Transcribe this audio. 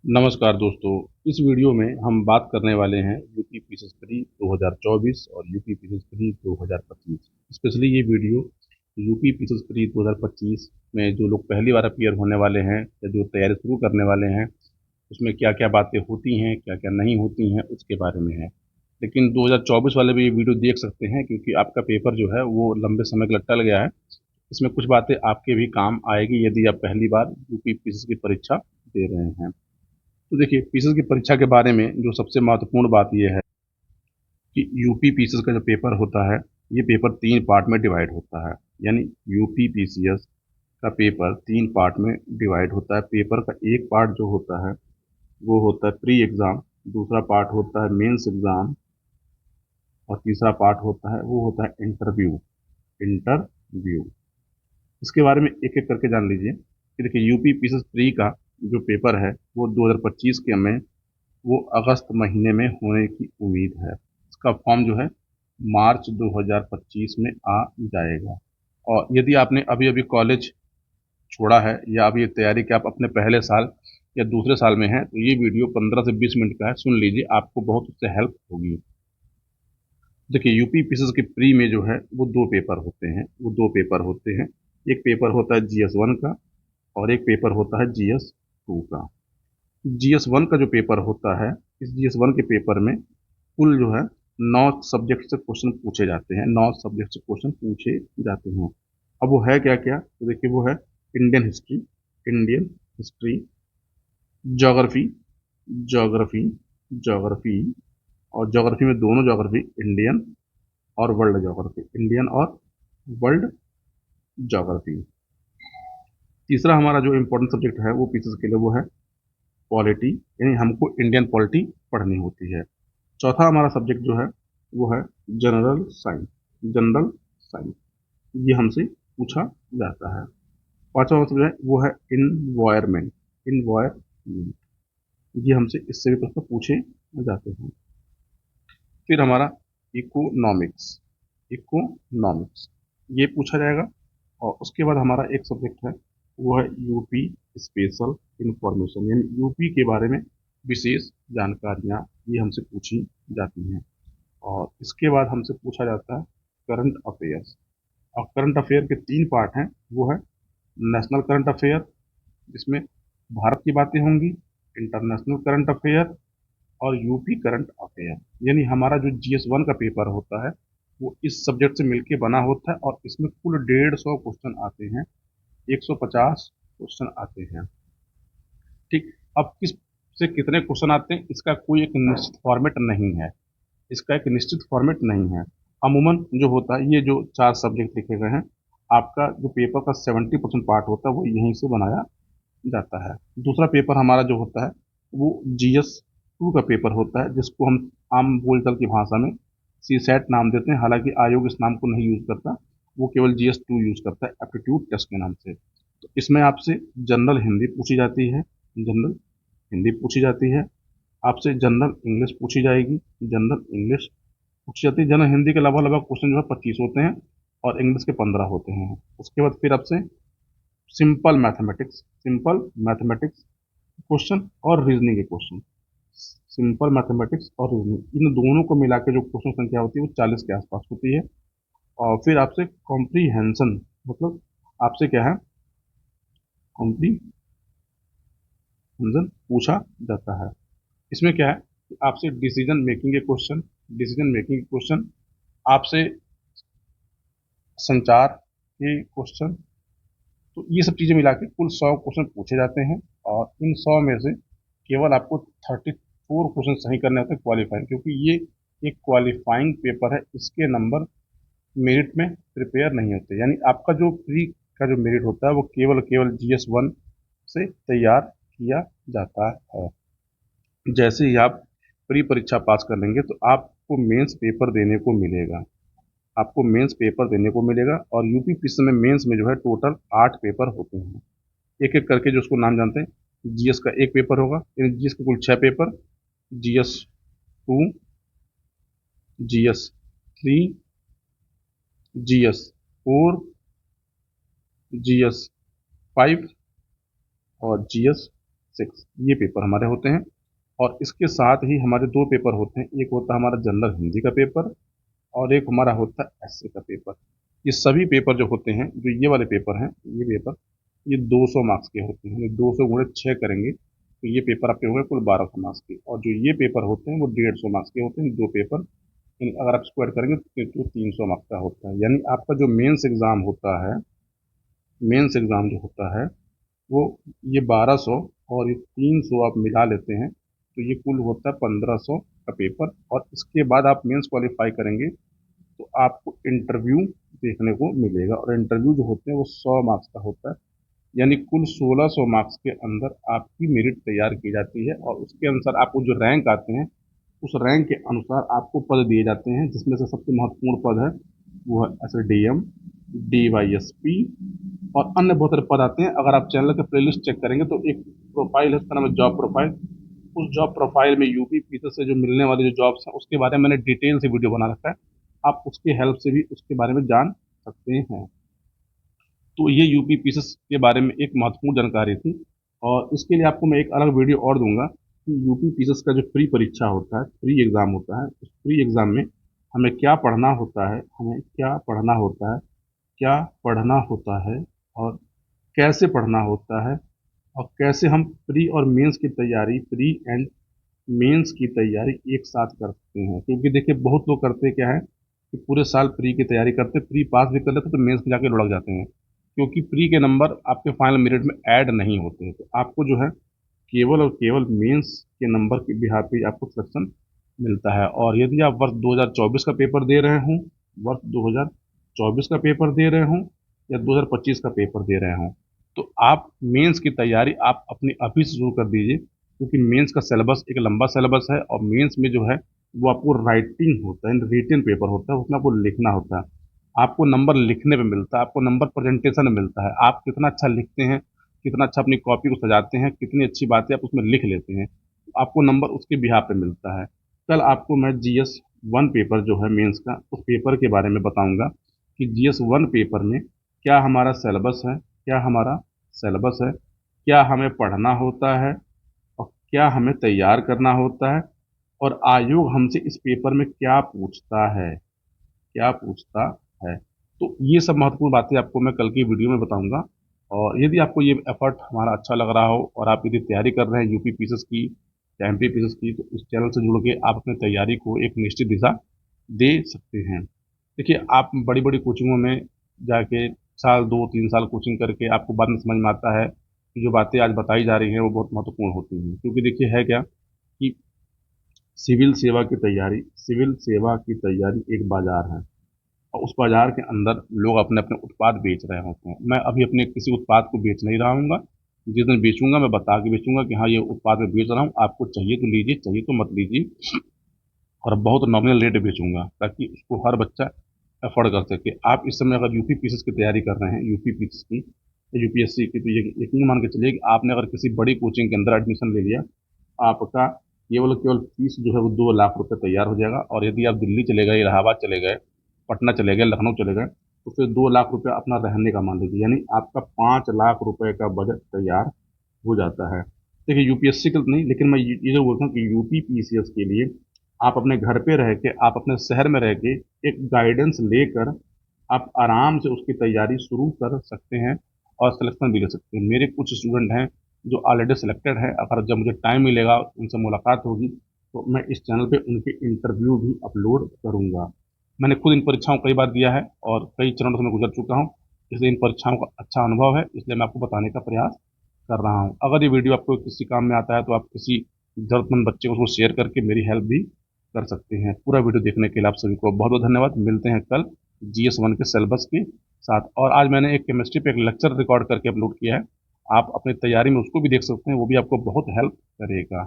नमस्कार दोस्तों। इस वीडियो में हम बात करने वाले हैं यूपी पीसीएस प्री 2024 और यूपी पीसीएस प्री 2025। स्पेशली ये वीडियो यूपी पीसीएस प्री 2025 में जो लोग पहली बार अपीयर होने वाले हैं या जो तैयारी शुरू करने वाले हैं, उसमें क्या क्या बातें होती हैं, क्या क्या नहीं होती हैं, उसके बारे में है। लेकिन 2024 वाले भी ये वीडियो देख सकते हैं, क्योंकि आपका पेपर जो है वो लंबे समय के लिए टल गया है। इसमें कुछ बातें आपके भी काम आएगी यदि आप पहली बार यूपी पीसीएस की परीक्षा दे रहे हैं। तो देखिए, पीसीएस की परीक्षा के बारे में जो सबसे महत्वपूर्ण बात यह है कि यूपी पीसीएस का जो पेपर होता है, ये पेपर 3 पार्ट में डिवाइड होता है। यानी यूपी पीसीएस का पेपर 3 पार्ट में डिवाइड होता है। पेपर का एक पार्ट जो होता है वो होता है प्री एग्ज़ाम, दूसरा पार्ट होता है मेंस एग्ज़ाम, और तीसरा पार्ट होता है वो होता है इंटरव्यू। इंटरव्यू इसके बारे में एक एक करके जान लीजिए कि देखिए, यूपी पीसीएस प्री का जो पेपर है वो 2025 के में वो अगस्त महीने में होने की उम्मीद है। इसका फॉर्म जो है मार्च 2025 में आ जाएगा। और यदि आपने अभी अभी कॉलेज छोड़ा है या अभी तैयारी के आप अपने पहले साल या दूसरे साल में हैं, तो ये वीडियो 15 से 20 मिनट का है, सुन लीजिए, आपको बहुत उससे हेल्प होगी। देखिए, यूपी पीसीएस के प्री में जो है वो दो पेपर होते हैं। एक पेपर होता है जीएस 1 का, और एक पेपर होता है जीएस 2 का। जीएस 1 का जो पेपर होता है, इस जीएस 1 के पेपर में कुल जो है 9 सब्जेक्ट से क्वेश्चन पूछे जाते हैं। 9 सब्जेक्ट से क्वेश्चन पूछे जाते हैं। अब वो है क्या क्या, तो देखिए, वो है Indian history, geography, geography, geography, और ज्योग्राफी में दोनों ज्योग्राफी, इंडियन और वर्ल्ड ज्योग्राफी, इंडियन और वर्ल्ड ज्योग्राफी। तीसरा हमारा जो इम्पोर्टेंट सब्जेक्ट है वो पीसीएस के लिए वो है पॉलिटी, यानी हमको इंडियन पॉलिटी पढ़नी होती है। चौथा हमारा सब्जेक्ट जो है वो है जनरल साइंस। ये हमसे पूछा जाता है। पांचवा सब्जेक्ट है वो है इन्वायरमेंट। इन्वायरमेंट ये हमसे इससे भी प्रश्न पूछे जाते हैं। फिर हमारा इकोनॉमिक्स। इकोनॉमिक्स ये पूछा जाएगा। और उसके बाद हमारा एक सब्जेक्ट है वो है यूपी स्पेशल इंफॉर्मेशन, यानी यूपी के बारे में विशेष जानकारियाँ ये हमसे पूछी जाती हैं। और इसके बाद हमसे पूछा जाता है करंट अफेयर्स। और करंट अफेयर के 3 पार्ट हैं। वो है नेशनल करंट अफेयर, जिसमें भारत की बातें होंगी, इंटरनेशनल करंट अफेयर, और यूपी करंट अफेयर। यानी हमारा जो जीएस 1 का पेपर होता है वो इस सब्जेक्ट से मिलके बना होता है, और इसमें कुल 150 क्वेश्चन आते हैं, 150 क्वेश्चन आते हैं। ठीक। अब किस से कितने क्वेश्चन आते हैं, इसका कोई एक निश्चित फॉर्मेट नहीं है। इसका एक निश्चित फॉर्मेट नहीं है। अमूमन जो होता है, ये जो 4 सब्जेक्ट लिखे गए हैं, आपका जो पेपर का 70% पार्ट होता है वो यहीं से बनाया जाता है। दूसरा पेपर हमारा जो होता है वो जीएस 2 का पेपर होता है, जिसको हम आम बोलचाल की भाषा में सी सेट नाम देते हैं। हालांकि आयोग इस नाम को नहीं यूज करता, वो केवल जीएस 2 यूज करता है एप्टीट्यूड टेस्ट के नाम से। तो इसमें आपसे जनरल हिंदी पूछी जाती है, जनरल हिंदी पूछी जाती है। आपसे जनरल इंग्लिश पूछी जाएगी, जनरल इंग्लिश पूछी जाती है। जनरल हिंदी के लगभग लगभग क्वेश्चन जो है 25 होते हैं, और इंग्लिश के 15 होते हैं। उसके बाद फिर आपसे सिंपल मैथमेटिक्स क्वेश्चन और रीजनिंग के क्वेश्चन। सिंपल मैथमेटिक्स और रीजनिंग, इन दोनों को मिला के जो क्वेश्चन संख्या होती है वो 40 के आसपास होती है। और फिर आपसे कॉम्प्रीहेंशन, मतलब आपसे क्या है, कॉम्प्रीहेंशन पूछा जाता है। इसमें क्या है कि आपसे डिसीजन मेकिंग के क्वेश्चन, आपसे संचार के क्वेश्चन, तो ये सब चीज़ें मिला के कुल 100 क्वेश्चन पूछे जाते हैं। और इन 100 में से केवल आपको 34 क्वेश्चन सही करने होते हैं क्वालिफाइंग, क्योंकि ये एक क्वालिफाइंग पेपर है। इसके नंबर मेरिट में प्रिपेयर नहीं होते। यानी आपका जो प्री का जो मेरिट होता है वो केवल केवल जीएस 1 से तैयार किया जाता है। जैसे ही आप प्री परीक्षा पास कर लेंगे तो आपको मेंस पेपर देने को मिलेगा। और यूपी पीसीएस में मेंस में जो है टोटल 8 पेपर होते हैं। एक एक करके जो उसको नाम जानते हैं। जीएस का एक पेपर होगा, यानी जीएस के कुल 6 paper. GS 2, GS 3, GS 4, GS 5 और जीएस 6 ये पेपर हमारे होते हैं। और इसके साथ ही हमारे 2 पेपर होते हैं, एक होता है हमारा जनरल हिंदी का पेपर और एक हमारा होता है एसए का पेपर। ये सभी पेपर जो होते हैं, जो ये वाले पेपर हैं, ये पेपर ये 200 मार्क्स के होते हैं, 200 गुणे 6 करेंगे तो ये पेपर आपके होंगे कुल 1200 मार्क्स के। और जो ये पेपर होते हैं वो 150 मार्क्स के होते हैं, 2 पेपर। यानी अगर आप इसको ऐड करेंगे तो 300 मार्क्स का होता है। यानी आपका जो मेंस एग्जाम होता है, मेंस एग्जाम जो होता है वो ये 1200 और ये 300 आप मिला लेते हैं तो ये कुल होता है 1500 का पेपर। और इसके बाद आप मेंस क्वालिफाई करेंगे तो आपको इंटरव्यू देखने को मिलेगा, और इंटरव्यू जो होते हैं वो 100 मार्क्स का होता है। यानी कुल 1600 मार्क्स के अंदर आपकी मेरिट तैयार की जाती है, और उसके अनुसार आपको जो रैंक आते हैं उस रैंक के अनुसार आपको पद दिए जाते हैं, जिसमें से सबसे महत्वपूर्ण पद है वो है एसडीएम, डीवाईएसपी और अन्य बहुत सारे पद आते हैं। अगर आप चैनल का प्लेलिस्ट चेक करेंगे तो एक प्रोफाइल है, उसका नाम है जॉब प्रोफाइल। उस जॉब प्रोफाइल में यूपी पीछे से जो मिलने वाले जो जॉब्स हैं उसके बारे में मैंने डिटेल से वीडियो बना रखा है, आप उसके हेल्प से भी उसके बारे में जान सकते हैं। तो ये यूपी पीसेस के बारे में एक महत्वपूर्ण जानकारी थी, और इसके लिए आपको मैं एक अलग वीडियो और दूंगा कि यूपी पीसेस का जो प्री परीक्षा होता है, प्री एग्ज़ाम होता है, उस प्री एग्ज़ाम में हमें क्या पढ़ना होता है, हमें क्या पढ़ना होता है, क्या पढ़ना होता है और कैसे पढ़ना होता है, और कैसे हम प्री और मेंस की तैयारी, प्री एंड मेंस की तैयारी एक साथ कर सकते हैं। क्योंकि देखिए बहुत लोग करते क्या है कि पूरे साल प्री की तैयारी करते, प्री पास भी कर लेते तो मेंस में जाके लुढ़क जाते हैं, क्योंकि प्री के नंबर आपके फाइनल मेरिट में ऐड नहीं होते हैं। तो आपको जो है केवल और केवल मेंस के नंबर के बिहार पे आपको सिलेक्शन मिलता है। और यदि आप वर्ष 2024 का पेपर दे रहे हों, वर्ष 2024 का पेपर दे रहे हों या 2025 का पेपर दे रहे हों, तो आप मेंस की तैयारी आप अपनी अभी से शुरू कर दीजिए, क्योंकि मेंस का सिलेबस एक लंबा सिलेबस है, और मेंस में जो है वो आपको राइटिंग होता है, रिटन पेपर होता है, उसमें आपको लिखना होता है। आपको नंबर लिखने पे मिलता है, आपको नंबर प्रेजेंटेशन में मिलता है, आप कितना अच्छा लिखते हैं, कितना अच्छा अपनी कॉपी को सजाते हैं, कितनी अच्छी बातें आप उसमें लिख लेते हैं, आपको नंबर उसके बिहार पे मिलता है। कल आपको मैं जीएस 1 पेपर जो है मेंस का, उस पेपर के बारे में बताऊंगा कि जीएस 1 पेपर में क्या हमारा सिलेबस है, क्या हमारा सिलेबस है, क्या हमें पढ़ना होता है और क्या हमें तैयार करना होता है, और आयोग हमसे इस पेपर में क्या पूछता है, क्या पूछता है। तो ये सब महत्वपूर्ण बातें आपको मैं कल की वीडियो में बताऊंगा। और यदि आपको ये एफर्ट हमारा अच्छा लग रहा हो और आप यदि तैयारी कर रहे हैं यूपी पीसेस की या एमपी पीसेस की, तो इस चैनल से जुड़ के आप अपनी तैयारी को एक निश्चित दिशा दे सकते हैं। देखिए आप बड़ी बड़ी कोचिंगों में जाके साल 2-3 साल कोचिंग करके आपको बाद में समझ में आता है कि जो बातें आज बताई जा रही हैं वो बहुत महत्वपूर्ण होती हैं। क्योंकि देखिए है क्या कि सिविल सेवा की तैयारी, सिविल सेवा की तैयारी एक बाजार है, और उस बाजार के अंदर लोग अपने अपने उत्पाद बेच रहे होते हैं। मैं अभी अपने किसी उत्पाद को बेच नहीं रहा हूँ, जिस दिन बेचूंगा मैं बता के बेचूंगा कि हाँ ये उत्पाद मैं बेच रहा हूँ, आपको चाहिए तो लीजिए, चाहिए तो मत लीजिए, और बहुत नॉमिनल रेट बेचूंगा ताकि उसको हर बच्चा अफोर्ड कर सके। आप इस समय अगर यूपी पीसीएस की तैयारी कर रहे हैं, यूपी पीसीएस की या यूपीएससी की, तो ये यकीन मान के चलिए कि आपने अगर किसी बड़ी कोचिंग के अंदर एडमिशन ले लिया, आपका केवल केवल फीस जो है वो 2 लाख रुपए तैयार हो जाएगा। और यदि आप दिल्ली चले गए, इलाहाबाद चले गए, पटना चले गए, लखनऊ चले गए, तो फिर 2 लाख रुपया अपना रहने का मान लीजिए, यानी आपका 5 लाख रुपए का बजट तैयार हो जाता है। देखिए यूपीएससी के नहीं, लेकिन मैं ये जो बोलता हूँ कि यूपी पीसीएस के लिए आप अपने घर पे रह के, आप अपने शहर में रह के एक गाइडेंस लेकर आप आराम से उसकी तैयारी शुरू कर सकते हैं और सिलेक्शन भी ले सकते हैं। मेरे कुछ स्टूडेंट हैं जो ऑलरेडी सिलेक्टेड है, अगर जब मुझे टाइम मिलेगा उनसे मुलाकात होगी तो मैं इस चैनल पे उनके इंटरव्यू भी अपलोड करूंगा। मैंने खुद इन परीक्षाओं को कई बार दिया है और कई चरणों से मैं गुजर चुका हूँ, इसलिए इन परीक्षाओं का अच्छा अनुभव है, इसलिए मैं आपको बताने का प्रयास कर रहा हूँ। अगर ये वीडियो आपको किसी काम में आता है तो आप किसी जरूरतमंद बच्चे को उसको शेयर करके मेरी हेल्प भी कर सकते हैं। पूरा वीडियो देखने के लिए आप सभी को बहुत बहुत धन्यवाद। मिलते हैं कल जीएस 1 के सिलेबस के साथ। और आज मैंने एक केमिस्ट्री पे एक लेक्चर रिकॉर्ड करके अपलोड किया है, आप अपनी तैयारी में उसको भी देख सकते हैं, वो भी आपको बहुत हेल्प करेगा।